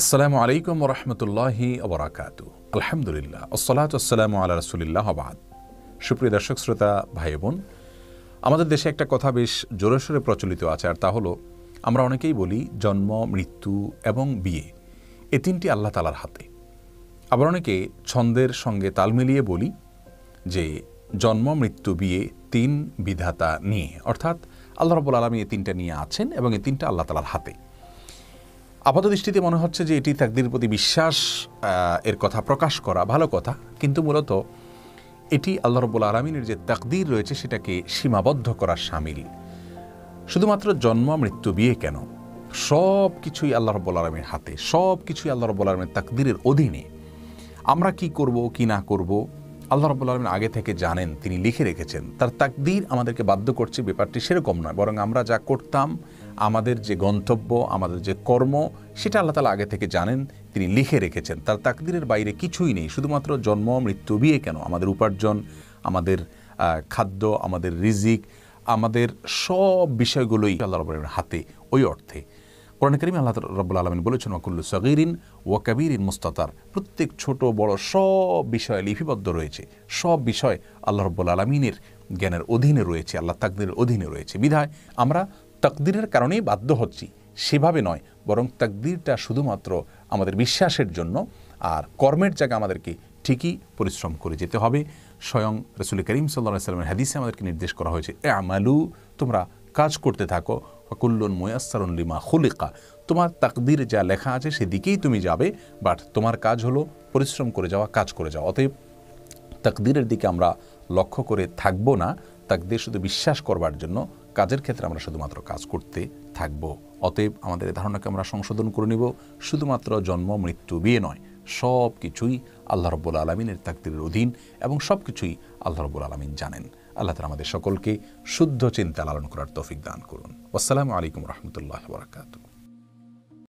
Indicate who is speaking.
Speaker 1: আসসালামু আলাইকুম ওয়া রাহমাতুল্লাহি ওয়া বারাকাতুহু। আলহামদুলিল্লাহ, আসসালাতু ওয়াসসালামু আলা রাসূলিল্লাহ ওয়া বা'দ। সুপ্রিয় দর্শক শ্রোতা ভাই বোন, আমাদের দেশে একটা কথা বেশ জোরে সোরে প্রচলিত আছে, আর তা হলো আমরা অনেকেই বলি জন্ম, মৃত্যু এবং বিয়ে এই তিনটি আল্লাহ তাআলার হাতে। আবার অনেকে ছন্দের সঙ্গে তাল মিলিয়ে বলি যে জন্ম, মৃত্যু, বিয়ে তিন বিধাতা নিয়ে, অর্থাৎ আল্লাহ রাব্বুল আলামিন এই তিনটা নিয়ে আছেন এবং এই তিনটা আল্লাহ তাআলার হাতে। আপাত দৃষ্টিতে মনে হচ্ছে যে এটি তাকদীরের প্রতি বিশ্বাস এর কথা প্রকাশ করা ভালো কথা, কিন্তু মূলত এটি আল্লাহ রাব্বুল আলামিনের যে তাকদীর রয়েছে সেটাকে সীমাবদ্ধ করার শামিল। শুধুমাত্র জন্ম, মৃত্যু, বিয়ে কেন, সব কিছুই আল্লাহ রাব্বুল আলামিনের হাতে, সব কিছুই আল্লাহ রাব্বুল আলামিনের তাকদীরের অধীনে। আমরা কি করব কি না করব আল্লাহ রাব্বুল আলামিন আগে থেকে জানেন, তিনি লিখে রেখেছেন। তার তাকদীর আমাদেরকে বাধ্য করছে ব্যাপারটি সেরকম নয়, বরং আমরা যা করতাম, আমাদের যে গন্তব্য, আমাদের যে কর্ম, সেটা আল্লাহ তাআলা আগে থেকে জানেন, তিনি লিখে রেখেছেন। তার তাকদীরের বাইরে কিছুই নেই। শুধুমাত্র জন্ম, মৃত্যু, বিয়ে কেন, আমাদের উপার্জন, আমাদের খাদ্য, আমাদের রিজিক, আমাদের সব বিষয়গুলোই আল্লাহ রাব্বুল আলামিনের হাতে। ওই অর্থে কোরআনে কারিমে আল্লাহ রাব্বুল আলামিন বলেছেন, ওয়া কুল্লু সগীরিন ওয়া কাবীরিন মুস্তাতার। প্রত্যেক ছোট বড় সব বিষয় লিপিবদ্ধ রয়েছে, সব বিষয় আল্লাহ রাব্বুল আলামিনের জ্ঞানের অধীনে রয়েছে, আল্লাহ তাকদীরের অধীনে রয়েছে। বিধায় আমরা তাকদীরের কারণেই বাধ্য হচ্ছি, সেভাবে নয়, বরং তাকদীরটা শুধুমাত্র আমাদের বিশ্বাসের জন্য। আর কর্মের জায়গায় আমাদেরকে ঠিকই পরিশ্রম করে যেতে হবে। স্বয়ং রাসূল করিম সাল্লাল্লাহু আলাইহি ওয়াসাল্লামের হাদিসে আমাদেরকে নির্দেশ করা হয়েছে, আমালু, তোমরা কাজ করতে থাকো, কুল্লুন মুয়াসসারুন লিমা খুলিকা, তোমার তাকদীরে যা লেখা আছে সেদিকেই তুমি যাবে, বাট তোমার কাজ হলো পরিশ্রম করে যাওয়া, কাজ করে যাওয়া। অতএব তাকদীরের দিকে আমরা লক্ষ্য করে থাকবো না, তাকদীর শুধু বিশ্বাস করবার জন্য, কাজের ক্ষেত্রে আমরা শুধুমাত্র কাজ করতে থাকব। অতএব আমাদের এই ধারণাকে আমরা সংশোধন করে নিব, শুধুমাত্র জন্ম, মৃত্যু, বিয়ে নয়, সব কিছুই আল্লাহ রাব্বুল আলামিনের তাকদীরের অধীন এবং সব কিছুই আল্লাহ রাব্বুল আলামিন জানেন। আল্লাহ তাআলা আমাদের সকলকে শুদ্ধ চিন্তা লালন করার তৌফিক দান করুন। আসসালামু আলাইকুম ওয়া রাহমাতুল্লাহি ওয়া বারাকাতুহু।